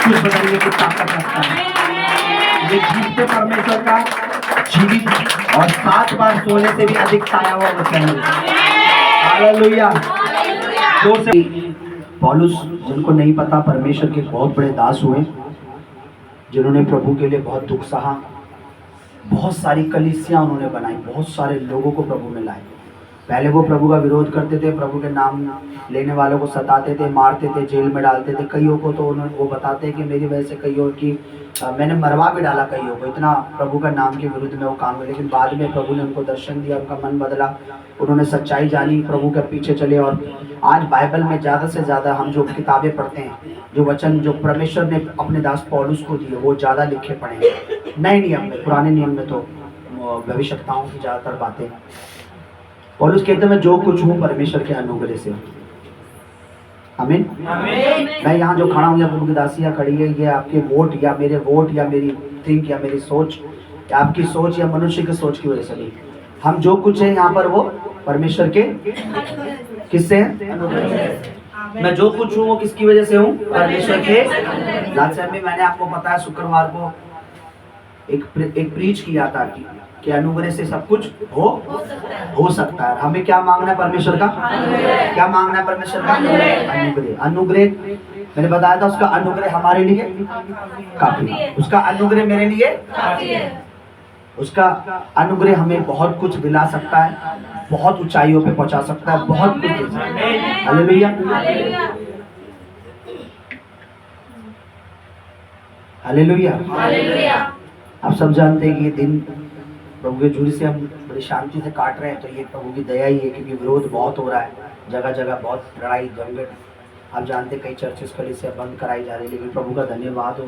कुछ बदलने की ताकत रखता है। ये जीवित परमेश्वर का जीवित और 7 बार सोने से भी अधिक छाया हुआ वचन है। हालेलुया। जोर से। पौलुस, जिनको नहीं पता, परमेश्वर के बहुत बड़े दास हुए, जिन्होंने प्रभु के लिए बहुत दुख सहा, बहुत सारी कलीसियां उन्होंने बनाई, बहुत सारे लोगों को प्रभु में लाए। पहले वो प्रभु का विरोध करते थे, प्रभु के नाम लेने वालों को सताते थे, मारते थे, जेल में डालते थे। कईयों को तो उन्होंने, वो बताते कि मेरी वजह से कईयों की मैंने मरवा भी डाला कईयों को, इतना प्रभु का नाम के विरुद्ध में वो काम हुए। लेकिन बाद में प्रभु ने उनको दर्शन दिया, उनका मन बदला, उन्होंने सच्चाई जानी, प्रभु के पीछे चले। और आज बाइबल में ज़्यादा से ज़्यादा हम जो किताबें पढ़ते हैं, जो वचन जो परमेश्वर ने अपने दास पौलुस को दिए, वो ज़्यादा लिखे पढ़े हैं। नए नियम में, पुराने नियम में तो भविष्यताओं की ज़्यादातर बातें। पौलुस कहते हैं, मैं जो कुछ हूँ परमेश्वर के अनुग्रह से। आमीन। मैं यहाँ जो खड़ा हूँ, या प्रभु की दासियाँ खड़ी है, ये आपके वोट या मेरे वोट या मेरी थिंक या मेरी सोच या आपकी सोच या मनुष्य की सोच की वजह से नहीं। हम जो कुछ है यहाँ पर वो परमेश्वर के किससे हैं? मैं जो कुछ हूँ वो किसकी वजह से हूँ? परमेश्वर के। लास्ट टाइम में मैंने आपको पता है, शुक्रवार को एक प्रीच किया था कि अनुग्रह से सब कुछ हो सकता है। हमें क्या मांगना है परमेश्वर का? क्या मांगना है परमेश्वर का? अनुग्रह। अनुग्रह मैंने बताया था, उसका अनुग्रह हमारे लिए काफी है। उसका अनुग्रह मेरे लिए काफी है। उसका अनुग्रह हमें बहुत कुछ दिला सकता है, बहुत ऊंचाइयों पे पहुंचा सकता है, बहुत कुछ। Hallelujah, hallelujah. आप सब जानते हैं कि ये दिन प्रभु के जुड़ी से हम बड़ी शांति से काट रहे हैं, तो ये प्रभु की दया ही है, क्योंकि विरोध बहुत हो रहा है, जगह जगह बहुत लड़ाई झंझट। आप जानते हैं कई चर्चेस कलीसिया बंद कराई जा रही है, लेकिन प्रभु का धन्यवाद हो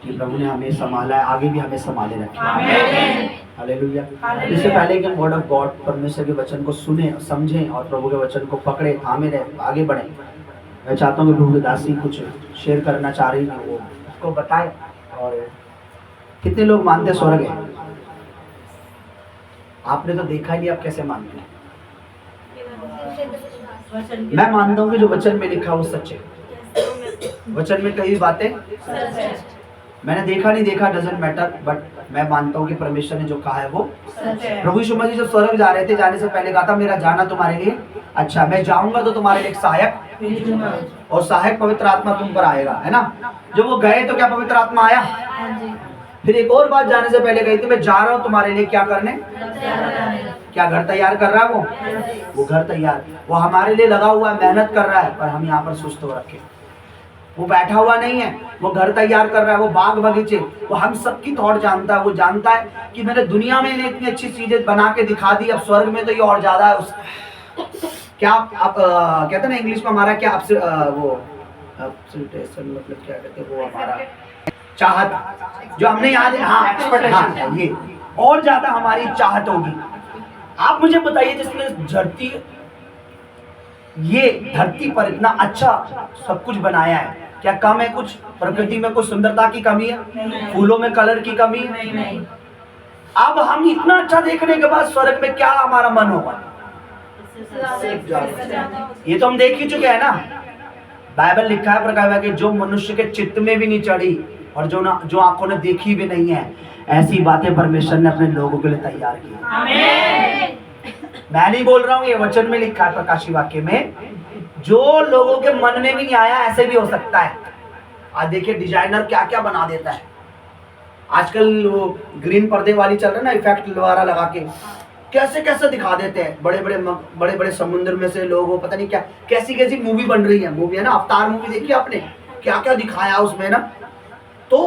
कि प्रभु ने हमें संभाला है, आगे भी हमें संभाले रखा है। हालेलुया। इससे पहले कि हम वर्ड ऑफ गॉड, परमेश्वर के वचन को सुने, समझें और प्रभु के वचन को पकड़े, थामे रहे, आगे बढ़े, मैं चाहता हूँ कि प्रभु की दासी कुछ शेयर करना चाह रही है, वो उसको बताए। और कितने लोग मानते स्वर्ग है? आपने तो देखा ही नहीं, आप कैसे मानते हैं? मैं मानता हूँ कि जो वचन में लिखा वो सच है। वचन में कई बातें मैंने देखा नहीं देखा, डजंट मैटर, बट मैं मानता हूँ कि परमेश्वर ने जो कहा है वो सच है। प्रभु यीशु मसीह जब स्वर्ग जा रहे थे, जाने से पहले कहा था, मेरा जाना तुम्हारे लिए अच्छा, मैं जाऊंगा तो तुम्हारे लिए एक सहायक, और सहायक पवित्र आत्मा तुम पर आएगा, है ना। जब वो गए तो क्या पवित्र आत्मा आया? फिर एक और बात जाने से पहले कही थी, मैं जा रहा हूँ तुम्हारे लिए क्या करने? क्या घर तैयार कर रहा है? वो घर तैयार, वो हमारे लिए लगा हुआ है, मेहनत कर रहा है, पर हम यहाँ पर सुस्त हो रखे। वो बैठा हुआ नहीं है, वो घर तैयार कर रहा है, वो बाग बगीचे, वो हम सबकी थॉट जानता है। वो जानता है कि मैंने दुनिया में इतनी अच्छी चीजें बना के दिखा दी, अब स्वर्ग में तो ये और ज्यादा है। उस क्या आप कहते हैं ना इंग्लिश में हमारा क्या वो मतलब क्या कहते हैं, वो हमारा चाहत, जो हमने याद है, हाँ एक्सपेक्टेशन, ये और ज्यादा हमारी चाहत होगी। आप मुझे बताइए, जिसने ये धरती पर इतना अच्छा सब कुछ बनाया है, क्या कम है कुछ? प्रकृति में कुछ सुंदरता की कमी है? फूलों में कलर की कमी है? अब हम इतना अच्छा देखने के बाद स्वर्ग में क्या हमारा मन होगा? ये तो हम देख ही चुके हैं ना। बाइबल लिखा है प्रकार कि जो मनुष्य के चित्त में भी नहीं चढ़ी और जो आंखों ने देखी भी नहीं है, ऐसी बातें परमेश्वर ने अपने लोगों के लिए तैयार की। आमीन। मैं नहीं बोल रहा हूँ, ये वचन में लिखा है प्रकाशित वाक्य में, जो लोगों के मन में भी नहीं आया, ऐसे भी हो सकता है। आज देखिए डिजाइनर क्या क्या बना देता है। आजकल वो ग्रीन पर्दे वाली चल रहा है ना, इफेक्ट द्वारा लगा के कैसे कैसे दिखा देते हैं। बड़े बड़े समुद्र में से लोगों, पता नहीं क्या कैसी कैसी मूवी बन रही है। मूवी है ना, अवतार मूवी देखी आपने, क्या क्या दिखाया उसमें ना। तो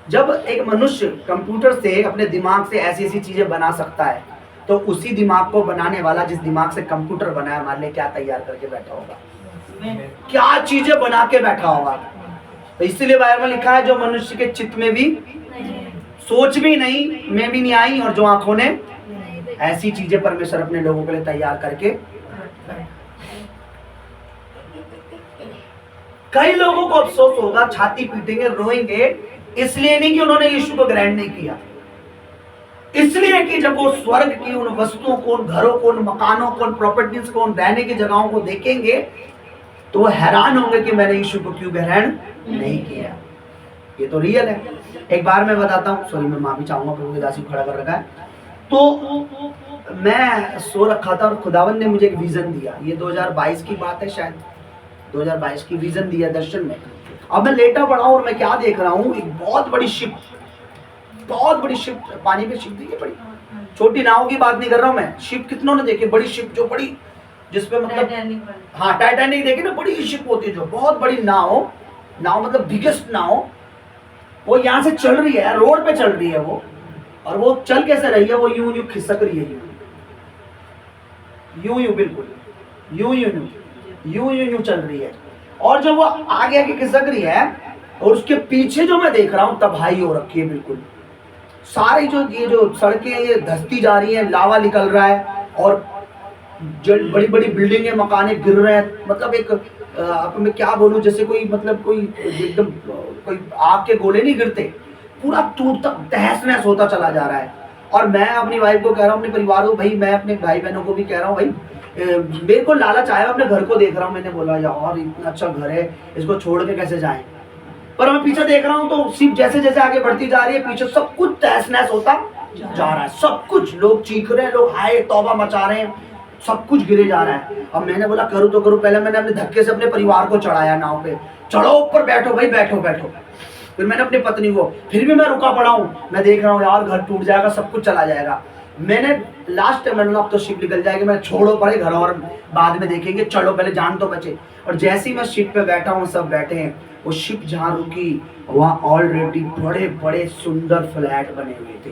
जब एक मनुष्य कंप्यूटर से, अपने दिमाग से ऐसी ऐसी चीजें बना सकता है, तो उसी दिमाग को बनाने वाला, जिस दिमाग से कंप्यूटर बनाया, हमारे लिए क्या तैयार करके बैठा होगा, क्या चीजें बना के बैठा होगा। तो इसलिए बाइबल में लिखा है, जो मनुष्य के चित्त में भी सोच भी नहीं, में भी नहीं आई, और जो आंखों ने, ऐसी चीजें परमेश्वर अपने लोगों के लिए तैयार करके। कई लोगों को अफसोस होगा, छाती पीटेंगे, रोएंगे, इसलिए नहीं कि उन्होंने यीशु को ग्रहण नहीं किया, इसलिए कि जब वो स्वर्ग की उन वस्तुओं को, उन घरों को, उन मकानों को, उन प्रॉपर्टीज को, उन रहने की जगहों को देखेंगे, तो वो हैरान होंगे कि मैंने यीशु को क्यों ग्रहण नहीं किया। ये तो रियल है। एक बार मैं बताता हूँ, सॉरी मैं माफी चाहूंगा, प्रभु के दासी को खड़ा कर रखा है। तो मैं सो रखा था और खुदावन ने मुझे एक विजन दिया। ये 2022 की बात है, शायद 2022 की विजन दिया दर्शन में। अब मैं लेटा पड़ा हूँ और मैं क्या देख रहा हूँ, एक बहुत बड़ी शिप, बहुत बड़ी शिप, पानी पे शिप देखी, बड़ी छोटी नाव की बात नहीं कर रहा हूँ मैं। शिप कितनों ने देखे, बड़ी शिप जो बड़ी, जिसपे मतलब हाँ टाइटैनिक देखी ना, बड़ी शिप होती है जो बहुत बड़ी नाव मतलब बिगेस्ट नाव, वो यहाँ से चल रही है, रोड पे चल रही है वो। और वो चल कैसे रही है, वो यूं यूं खिसक रही है, यूं बिल्कुल यूं चल रही है। और जब वो आगे आगे खिसक रही है और उसके पीछे जो मैं देख रहा हूँ तबाही हो रखी है बिल्कुल। सारी ये जो सड़कें ये धंसती जा रही है, लावा निकल रहा है और बड़ी बड़ी बिल्डिंगें मकाने गिर रहे हैं। मतलब एक अब मैं क्या बोलूं, जैसे कोई मतलब कोई एकदम कोई आग के गोले नहीं गिरते, पूरा टूटता तहस नहस होता चला जा रहा है। और मैं अपनी वाइफ को कह रहा हूँ, अपने परिवार को, भाई मैं अपने भाई बहनों को भी कह रहा हूँ, भाई मेरे को लालच आया, अपने घर को देख रहा हूँ। मैंने बोला यार इतना अच्छा घर है, इसको छोड़ के कैसे जाएं। पर मैं पीछे देख रहा हूँ तो सिर्फ जैसे जैसे आगे बढ़ती जा रही है, पीछे सब कुछ तहस नहस होता जा रहा है। सब कुछ, लोग चीख रहे हैं, लोग हाय तौबा मचा रहे हैं, सब कुछ गिरे जा रहा है। अब मैंने बोला करूँ तो करूँ। पहले मैंने अपने धक्के से अपने परिवार को चढ़ाया नाव पे, चढ़ो ऊपर, बैठो भाई, बैठो। फिर मैंने अपनी पत्नी को, फिर भी मैं रुका पड़ा हूँ। मैं देख रहा हूँ यार घर टूट जाएगा, सब कुछ चला जाएगा। मैंने लास्ट टाइम मैंने अब तो शिप निकल जाएगी, मैं छोड़ो पड़े घर और बाद में देखेंगे, चलो पहले जान तो बचे। और जैसे ही मैं शिप पे बैठा हूँ, सब बैठे हैं, वो शिप जहाँ रुकी वहाँ ऑलरेडी बड़े बड़े सुंदर फ्लैट बने हुए थे।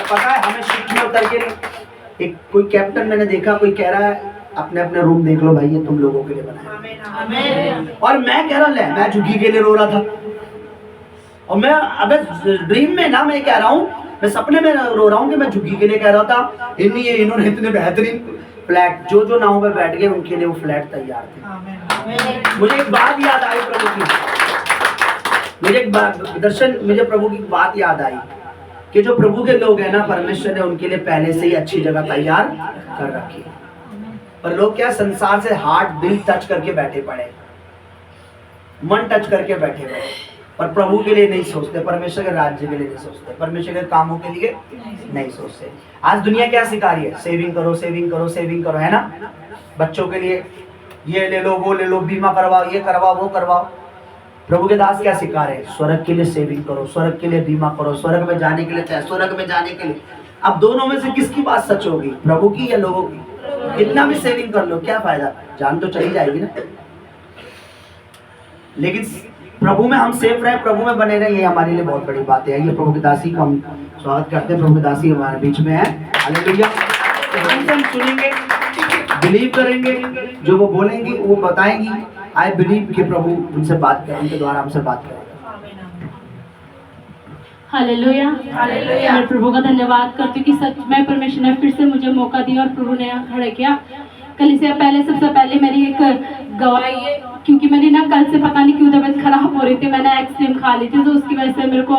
पता है हमें शिप में उतर के एक कोई कैप्टन मैंने देखा, कोई कह रहा है अपने अपने रूम देख लो भाई, ये तुम लोगों के लिए बनाया। और मैं कह रहा मैं झुग्गी के लिए रो रहा था। और मैं अबे ड्रीम में ना, मैं कह रहा हूँ, मैं सपने में रो रहा हूँ कि मैं झुग्गी के लिए कह रहा था। इन्होंने इतने बेहतरीन फ्लैट, जो नाव पे बैठ गए उनके लिए वो फ्लैट तैयार थे। मुझे एक बात याद आई प्रभु की, मुझे प्रभु की बात याद आई कि जो प्रभु के लोग हैं ना, परमेश्वर ने उनके लिए पहले से ही अच्छी जगह तैयार कर रखी है। पर लोग क्या संसार से हार्ट दिल टच करके बैठे पड़े, मन टच करके बैठे पड़े, पर प्रभु के लिए नहीं सोचते, परमेश्वर के राज्य के लिए नहीं सोचते, परमेश्वर के कामों के लिए नहीं सोचते। आज दुनिया क्या सिखा रही है, सेविंग करो सेविंग करो सेविंग करो, है ना। बच्चों के लिए ये ले लो वो ले लो, बीमा करवाओ, ये करवाओ वो करवाओ। प्रभु के दास क्या सिखा रहे हैं, स्वर्ग के लिए सेविंग करो, स्वर्ग के लिए बीमा करो, स्वर्ग में जाने के लिए चाहे स्वर्ग में जाने के लिए। अब दोनों में से किसकी बात सच होगी, प्रभु की या लोगों की। कितना भी सेविंग कर लो क्या फायदा, जान तो चली जाएगी ना। लेकिन प्रभु में हम सेफ रहे, प्रभु में बने रहे, ये हमारे लिए बहुत बड़ी बात है। ये प्रभु की दासी का हम स्वागत करते हैं। प्रभु की दासी हमारे बीच में है, हालेलुया। हम सुनेंगे, बिलीव करेंगे, जो वो बोलेंगी वो बताएंगी। आई बिलीव कि प्रभु उनसे बात करें, उनके द्वारा हमसे बात करें। Hallelujah, hallelujah. मैं प्रभु का धन्यवाद करती हूँ कि सच में परमेश्वर ने फिर से मुझे मौका दिया और प्रभु ने यहाँ खड़े किया। कल से पहले सबसे पहले मेरी एक गवाही है, क्योंकि मेरी ना कल से पता नहीं क्यों तबीयत खराब हो रही थी। मैंने आइसक्रीम खा ली थी तो उसकी वजह से मेरे को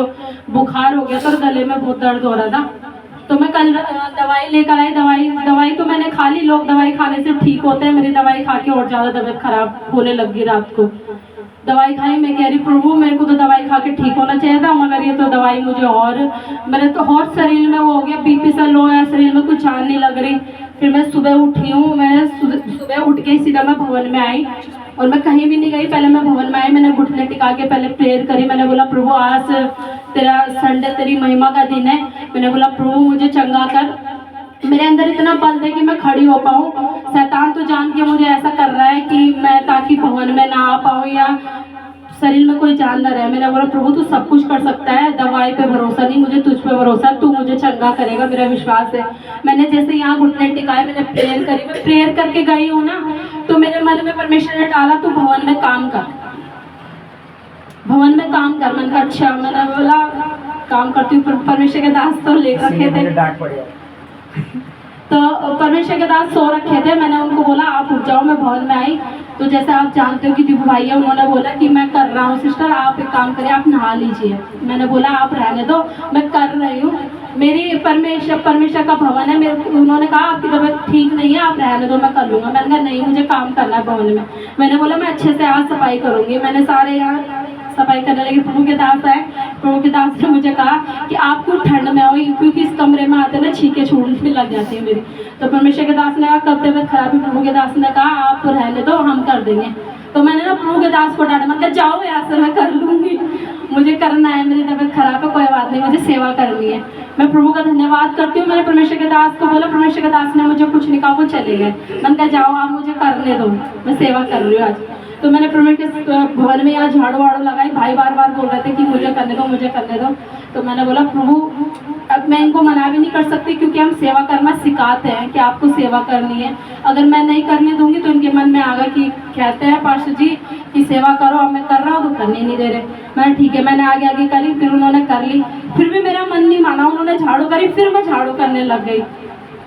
बुखार हो गया था और गले में बहुत दर्द हो रहा था। तो मैं कल दवाई लेकर आई। दवाई तो मैंने खा ली। लोग दवाई खाने से ठीक होते हैं, मेरी दवाई खा के और ज़्यादा तबीयत खराब होने लगी। रात को दवाई खाई, मैं कह रही प्रभु मेरे को तो दवाई खा के ठीक होना चाहिए था, मगर ये तो दवाई मुझे और मेरे तो और शरीर में वो हो गया, बीपी सा लो है, शरीर में कुछ जान नहीं लग रही। फिर मैं सुबह उठी हूँ, मैं सुबह उठ के सीधा मैं भवन में आई और मैं कहीं भी नहीं गई। पहले मैं भवन में आई, मैंने घुटने टिका के पहले प्रेयर करी। मैंने बोला प्रभु आज तेरा संडे, तेरी महिमा का दिन है। मैंने बोला प्रभु मुझे चंगा कर, मेरे अंदर इतना बल है कि मैं खड़ी हो पाऊँ। शैतान तो जान के मुझे ऐसा कर रहा है कि मैं ताकि भवन में ना आ पाऊँ या शरीर में कोई जान न रहे। मैंने बोला प्रभु तू सब कुछ कर सकता है, दवाई पे भरोसा नहीं, मुझे तुझ पे भरोसा, तू मुझे चंगा करेगा, मेरा विश्वास है। मैंने जैसे यहाँ घुटने टिकाए, मैंने प्रेयर करी। मैं प्रेयर करके गई हूँ ना, तो मेरे मन में परमेश्वर ने डाला तू भवन में काम कर, भवन में काम कर। मैंने कहा अच्छा। मैंने बोला काम करती हूँ। परमेश्वर के दास तो ले रखे थे, तो परमेश्वर के दास सो रखे थे। मैंने उनको बोला आप उठ जाओ। मैं भवन में आई तो जैसे आप जानते हो कि दीपू भाई है, उन्होंने बोला कि मैं कर रहा हूँ सिस्टर, आप एक काम करिए, आप नहा लीजिए। मैंने बोला आप रहने दो, मैं कर रही हूँ। मेरी परमेश्वर का भवन है, मेरे उन्होंने कहा आपकी तबीयत ठीक नहीं है, आप रहने दो, मैं कर लूँगा। मैंने कहा नहीं, मुझे काम करना है भवन में। मैंने बोला मैं अच्छे से आज सफाई करूँगी। मैंने सारे यहाँ सफाई करने लगी। प्रभु के दास आए, प्रभु के दास ने मुझे कहा कि आपको ठंड में आओ, क्योंकि इस कमरे में आते ना छींके छूटने लग जाती है मेरी। तो परमेश्वर के दास ने कहा कब तबीयत खराब है? प्रभु के दास ने कहा आप रहने दो, हम कर देंगे। तो मैंने ना प्रभु के दास को डांटा, मैंने कहा जाओ यहाँ से, मैं कर लूँगी, मुझे करना है, मेरी तबीयत खराब है, कोई बात नहीं, मुझे सेवा करनी है। मैं प्रभु का धन्यवाद करती हूँ। मैंने परमेश्वर के दास को बोला, परमेश्वर के दास ने मुझे कुछ नहीं कहा, वो चले गए। मैंने कहा जाओ आप मुझे करने दो, मैं सेवा कर रही हूँ आज। तो मैंने परमेश्वर के भवन में यहाँ झाड़ू वाड़ू लगाई। भाई बार बार बोल रहे थे कि मुझे करने दो, मुझे करने दो। तो मैंने बोला प्रभु अब मैं इनको मना भी नहीं कर सकती, क्योंकि हम सेवा करना सिखाते हैं कि आपको सेवा करनी है। अगर मैं नहीं करने दूंगी तो इनके मन में आगा कि कहते हैं पास्टर जी कि सेवा करो, अब मैं कर रहा हूँ तो करने नहीं दे रहे। मैंने ठीक है, मैंने आगे आगे करी, फिर उन्होंने कर ली। फिर भी मेरा मन नहीं माना, उन्होंने झाड़ू करी, फिर मैं झाड़ू करने लग गई।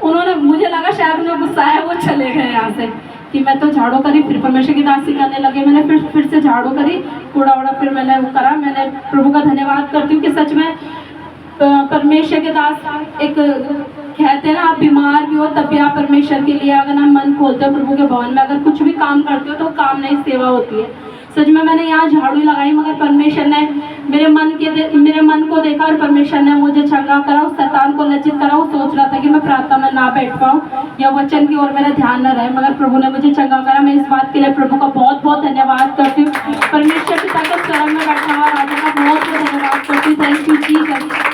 उन्होंने, मुझे लगा शायद उन्हें गुस्सा है, वो चले गए यहाँ से कि मैं तो झाड़ू करी। फिर परमेश्वर की दासी करने लगे। मैंने फिर से झाड़ू करी, कूड़ा वूड़ा फिर मैंने वो करा। मैंने प्रभु का धन्यवाद करती हूँ कि सच में परमेश्वर के दास एक कहते हैं ना, आप बीमार भी हो तब भी आप परमेश्वर के लिए अगर हम मन खोलते हो प्रभु के भवन में, अगर कुछ भी काम करते हो तो काम नहीं सेवा होती है। सच में मैंने यहाँ झाड़ू लगाई, मगर परमेश्वर ने मेरे मन को देखा और परमेश्वर ने मुझे चंगा करा, उस शैतान को लज्जित करा। वो सोच रहा था कि मैं प्रार्थना में ना बैठ पाऊँ या वचन की ओर मेरा ध्यान न रहे, मगर प्रभु ने मुझे चंगा करा। मैं इस बात के लिए प्रभु का बहुत बहुत धन्यवाद करती हूँ। परमेश्वर पिता के चरण में बैठा हुआ राजा का बहुत बहुत धन्यवाद करती हूँ। Thank you Jesus,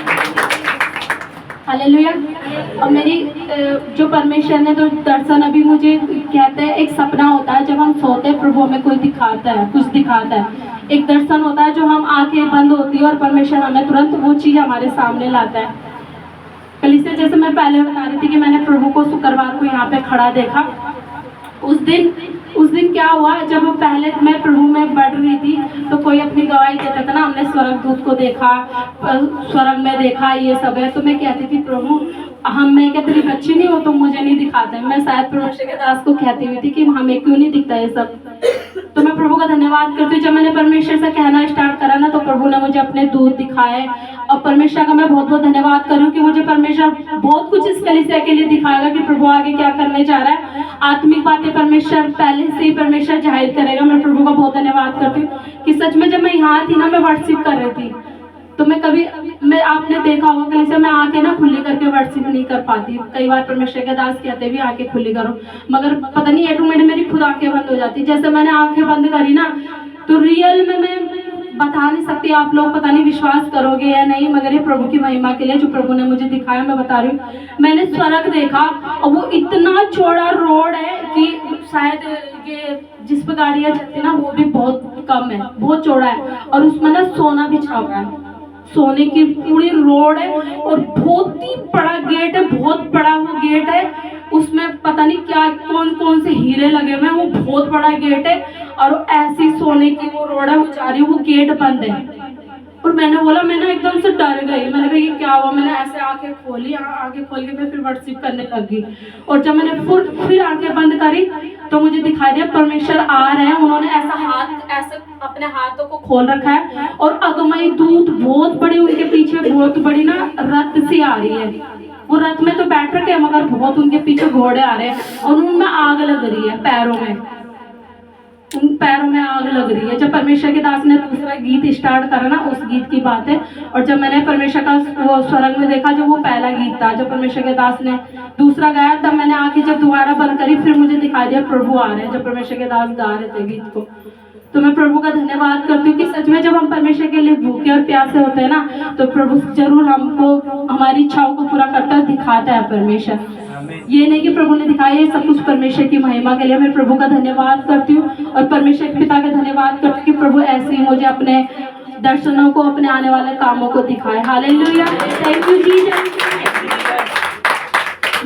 hallelujah. और मेरी जो परमेश्वर ने तो दर्शन अभी मुझे कहते हैं, एक सपना होता है जब हम सोते हैं, प्रभु हमें कोई दिखाता है, कुछ दिखाता है। एक दर्शन होता है जो हम आंखें बंद होती है और परमेश्वर हमें तुरंत वो चीज़ हमारे सामने लाता है। कल से जैसे मैं पहले बता रही थी कि मैंने प्रभु को शुक्रवार को यहाँ पे खड़ा देखा। उस दिन क्या हुआ, जब पहले मैं प्रभु में बढ़ रही थी तो कोई अपनी गवाही देता था ना, हमने स्वर्गदूत को देखा, स्वर्ग में देखा, ये सब है। तो मैं कहती थी प्रभु मैं क्या तेरी बच्ची नहीं हो, तो मुझे नहीं दिखाते। मैं शायद परमेश्वर के दास को कहती हुई थी कि हमें क्यों नहीं दिखता ये सब। तो मैं प्रभु का धन्यवाद करती हूँ। जब मैंने परमेश्वर से कहना स्टार्ट करा ना, तो प्रभु ने मुझे अपने दूत दिखाए। और परमेश्वर का मैं बहुत बहुत धन्यवाद करूँ कि मुझे परमेश्वर बहुत कुछ इस कलीसिया के लिए दिखाएगा कि प्रभु आगे क्या करने जा रहा है। आत्मिक बातें परमेश्वर पहले से ही परमेश्वर जाहिर करेगा। मैं प्रभु का बहुत धन्यवाद करती हूँ कि सच में जब मैं यहाँ थी ना, मैं वर्शिप कर रही थी, तो मैं आपने देखा होगा कलीसिया में आके ना खुली करके वर्शिप नहीं कर पाती। कई बार परमेश्वर के दास कहते भी आके खुली करो, मगर पता नहीं ऑटोमेटिक मेरी खुद आंखें बंद हो जाती। जैसे मैंने आंखें बंद करी ना, तो रियल में मैं बता नहीं सकती, आप लोग पता नहीं विश्वास करोगे या नहीं, मगर ये प्रभु की महिमा के लिए जो प्रभु ने मुझे दिखाया मैं बता रही हूँ। मैंने स्वर्ग देखा और वो इतना चौड़ा रोड है कि शायद ये जिस पर गाड़ियाँ चलती ना वो भी बहुत कम है, बहुत चौड़ा है। और उसमें ना सोना बिछा हुआ है, सोने की पूरी रोड है और बहुत ही बड़ा गेट है, बहुत बड़ा वो गेट है। उसमें पता नहीं क्या कौन कौन से हीरे लगे हुए हैं, वो बहुत बड़ा गेट है और ऐसी सोने की वो रोड है, वो जा रही है, वो गेट बंद है। और मैंने बोला, मैंने एकदम से डर गई। मैंने कहा ये क्या हुआ। मैंने ऐसे आंखें खोली, आंखें खोल के मैं फिर वर्शिप करने लगी। और जब मैंने फिर आंखें बंद करी तो मुझे दिखाई दिया परमेश्वर आ रहे हैं। उन्होंने ऐसे अपने हाथों को खोल रखा है और अगमई दूत बहुत बड़ी, उनके पीछे बहुत बड़ी ना रथ सी आ रही है। वो रथ में तो बैठ रखे हैं, मगर बहुत उनके पीछे घोड़े आ रहे हैं और उनमें आग लग रही है पैरों में, उन पैरों में आग लग रही है। जब परमेश्वर के दास ने दूसरा गीत स्टार्ट करा ना, उस गीत की बात है। और जब मैंने परमेश्वर का वो स्वर्ग में देखा, जो वो पहला गीत था जब परमेश्वर के दास ने दूसरा गाया, तब मैंने आंखें जब दोबारा बंद करी, फिर मुझे दिखाई दिया प्रभु आ रहे हैं, जब परमेश्वर के दास गा रहे थे गीत को। तो मैं प्रभु का धन्यवाद करती हूँ कि सच में जब हम परमेश्वर के लिए भूखे और प्यासे होते हैं ना, तो प्रभु जरूर हमको हमारी इच्छाओं को पूरा करता है, दिखाता है परमेश्वर। ये नहीं कि प्रभु ने दिखाया, ये सब कुछ परमेश्वर की महिमा के लिए। मैं प्रभु का धन्यवाद करती हूँ और परमेश्वर के पिता का धन्यवाद करती हूँ कि प्रभु ऐसे ही मुझे अपने दर्शनों को, अपने आने वाले कामों को दिखाए। Hallelujah, thank you Jesus.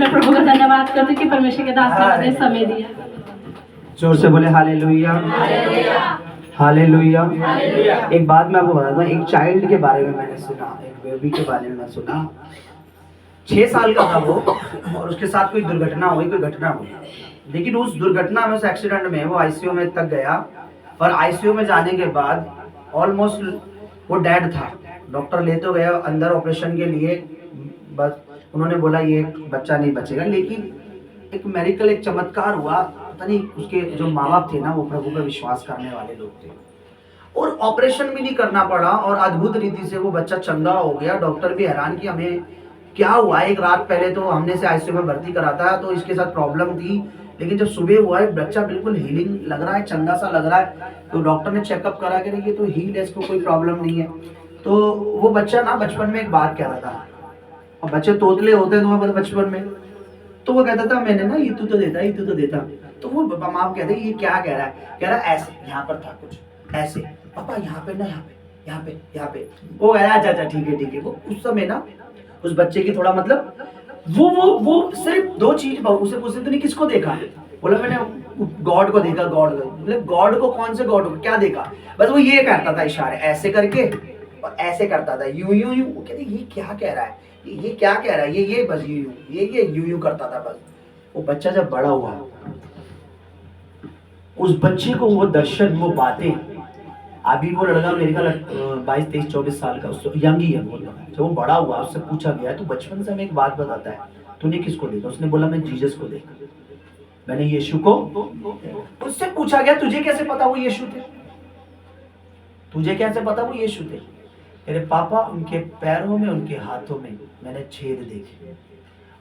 मैं प्रभु का धन्यवाद करती हूँ कि परमेश्वर के दास ने मुझे समय दिया। जोर से बोले हालेलुया, हालेलुया। एक बात मैं आपको बताता हूँ, एक चाइल्ड के बारे में मैंने सुना, एक बेबी के बारे में मैं सुना। 6 साल का था वो और उसके साथ कोई दुर्घटना हुई, लेकिन उस दुर्घटना में, उस एक्सीडेंट में वो आईसीयू में तक गया और आईसीयू में जाने के बाद ऑलमोस्ट वो डेड था। डॉक्टर ले तो गया अंदर ऑपरेशन के लिए, बस उन्होंने बोला ये बच्चा नहीं बचेगा, लेकिन एक मेरिकल, एक चमत्कार हुआ। पता नहीं उसके जो माँ बाप थे ना वो प्रभु पर विश्वास करने वाले लोग थे, और ऑपरेशन भी नहीं करना पड़ा और अद्भुत रीति से वो बच्चा चंगा हो गया। डॉक्टर भी हैरान कि हमें क्या हुआ। एक रात पहले तो हमने इसे आईसीयू में भर्ती करा था, तो इसके साथ प्रॉब्लम थी, लेकिन जब सुबह हुआ है बच्चा बिल्कुल हीलिंग लग रहा है, चंगा सा लग रहा है। तो डॉक्टर ने चेकअप करा के ये तो हील है, इसको कोई प्रॉब्लम नहीं है। तो वो बच्चा ना बचपन में एक बात कह रहा था, और बच्चे तोतले होते हैं तुम्हारे बचपन में, तो वो कहता था मैंने ना ये तू तो देता, ये तू तो देता। तो वो माँ कहते ये क्या कह रहा है, कह रहा ऐसे यहाँ पर था कुछ ऐसे, पापा यहाँ पे ना, यहाँ पे यहाँ पे यहाँ पे। वो कह रहा अच्छा अच्छा ठीक है। वो उस समय ना उस बच्चे की थोड़ा मतलब वो सिर्फ दो चीज उसे पूछते तो नहीं किसको देखा, बोला मैंने गॉड को देखा। गॉड को, मतलब गॉड को, कौन से गॉड को, क्या देखा? बस वो ये करता था इशारे ऐसे करके और ऐसे करता था, यूं यूं यूं। वो कहते ये क्या कह रहा है, ये क्या कह रहा है, ये बस यूं यूं करता था बस। वो बच्चा जब बड़ा हुआ, उस बच्चे को वो दर्शन, वो बातें, अभी वो लड़का मेरे ख्याल 22, 23, 24 साल का, यंग ही है वो। जब वो बड़ा हुआ उससे पूछा गया तो बचपन से हमें एक बात बताता है, तूने किसको देखा? उसने बोला मैं जीसस को देखा, मैंने यीशु को। उससे पूछा गया तुझे कैसे पता वो यीशु थे, तुझे कैसे पता वो यीशु थे? तेरे पापा, उनके पैरों में, उनके हाथों में मैंने छेद देखे,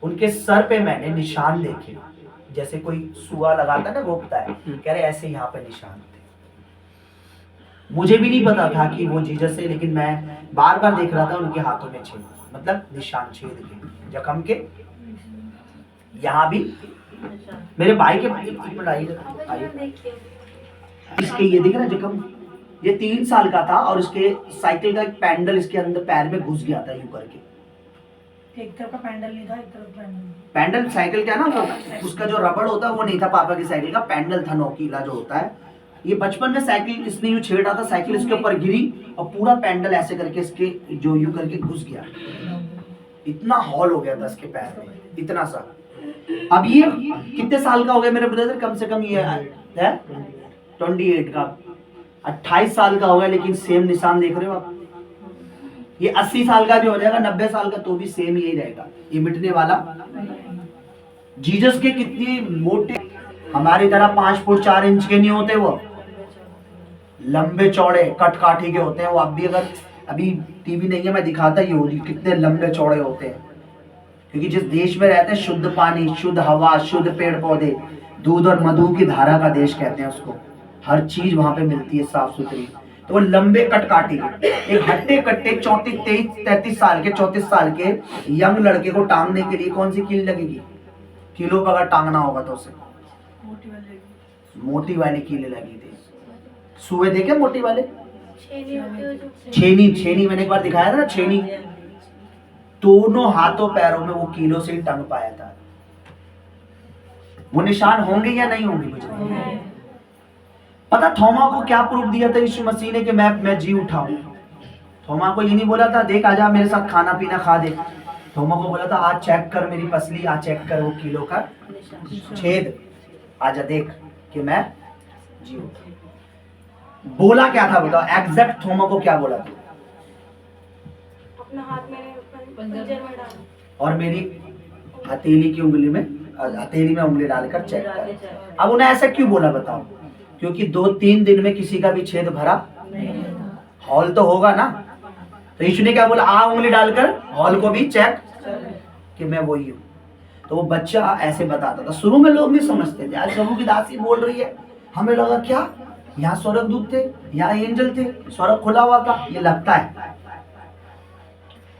उनके सर पे मैंने निशान देखे, जैसे कोई सुआ लगाता ना रोकता है, कह रहे ऐसे यहाँ पे निशान थे। मुझे भी नहीं पता था कि वो जीसस है, लेकिन मैं बार बार देख रहा था उनके हाथों में छेद, मतलब निशान, छेद के, जख्म के। यहाँ भी मेरे भाई के इसके ये दिख रहा है जख्म, ये 3 साल का था और इसके साइकिल का एक पैडल इसके अंदर पैर में घुस गया था यूं करके। एक तरफ का पैडल नहीं था, एक तरफ पैडल साइकिल क्या ना वो, उसका जो रबड़ होता है वो नहीं था, पापा की साइकिल का पैडल था, नोकीला जो होता है। ये बचपन में साइकिल इसने यूं छेड़ा था, साइकिल इसके ऊपर गिरी और पूरा पैडल ऐसे करके इसके जो यूं करके घुस गया, इतना हॉल हो गया था इसके पैर में, इतना सा। अब ये कितने साल का हो गया मेरे ब्रदर? कम से कम ये है 28 का, 28 साल का हो गया, लेकिन सेम निशान देख रहे हो आप। ये 80 साल का भी हो जाएगा, 90 साल का, तो भी सेम यही रहेगा, ये मिटने वाला। जीसस के कितने मोटे, हमारी तरह 5 फुट 4 इंच के नहीं होते, वो लंबे चौड़े कटकाठी के होते हैं वो। आप भी अगर अभी टीवी नहीं है मैं दिखाता ही हूँ कितने लंबे चौड़े होते हैं, क्योंकि जिस देश में रहते हैं शुद्ध पानी, शुद्ध हवा, शुद्ध पेड़ पौधे, दूध और मधु की धारा का देश कहते हैं उसको, हर चीज वहां पे मिलती है साफ सुथरी। तो वो लंबे कटकाठी, एक हट्टे कट्टे 34, 23, 33 साल के, 34 साल के यंग लड़के को टांगने के लिए कौन सी कील लगेगी? किलो पर अगर टांगना होगा तो उसे मोटी वाली कीले लगी थी। सुए देखे मोटी वाले, छेनी मैंने एक बार दिखाया था ना, छेनी। दोनों हाथों पैरों में वो कीलों से ही टंग पाया था। वो निशान होंगे या नहीं होंगे मुझे नहीं पता। थोमा को क्या प्रूफ दिया था यीशु मसीह ने कि मैं जी उठाऊं? थोमा को ये नहीं बोला था देख आजा मेरे साथ खाना पीना खा दे। थोमा को बोला था आज चेक कर मेरी पसली, आज चेक कर वो कीलो का छेद, आजा देख कि मैं जी उठा। बोला क्या था बताओ? एग्जैक्ट थोमा को क्या बोला था? अपना हाथ मेरे पंजर में डाल और मेरी हथेली की उंगली में, हथेली में उंगली डालकर चेक कर। अब उन्हें ऐसा क्यों बोला बताओ? क्योंकि 2-3 दिन में किसी का भी छेद भरा हॉल तो होगा ना। तो यीशु ने क्या बोला? आ उंगली डालकर हॉल को भी चेक कि मैं वही हूँ। तो वो बच्चा ऐसे बताता था। शुरू में लोग नहीं समझते थे। आज प्रभु की दासी बोल रही है, हमें लगा क्या यहाँ स्वर्गदूत थे, यहाँ एंजल थे, स्वर्ग खुला हुआ था, ये लगता है।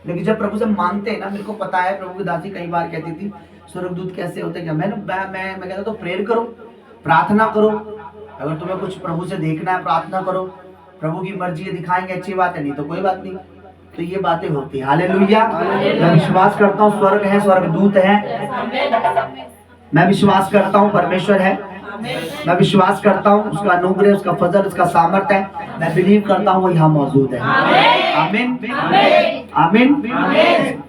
लेकिन जब प्रभु से मांगते हैं ना, मेरे को पता है प्रभु की दासी कई बार कहती थी स्वर्गदूत कैसे होते क्या। मैं कहता तो प्रेयर करो, प्रार्थना करो। अगर तुम्हें कुछ प्रभु से देखना है प्रार्थना करो, प्रभु की मर्जी दिखाएंगे अच्छी बात है, नहीं तो कोई बात नहीं। तो ये बातें होती है। हालेलुया। मैं विश्वास करता हूँ स्वर्ग है, स्वर्गदूत है। मैं विश्वास करता हूँ परमेश्वर है। मैं विश्वास करता हूँ उसका अनुग्रह, उसका फजल, उसका सामर्थ्य है। मैं बिलीव करता हूँ वो यहाँ मौजूद है। आमीन आमीन आमीन।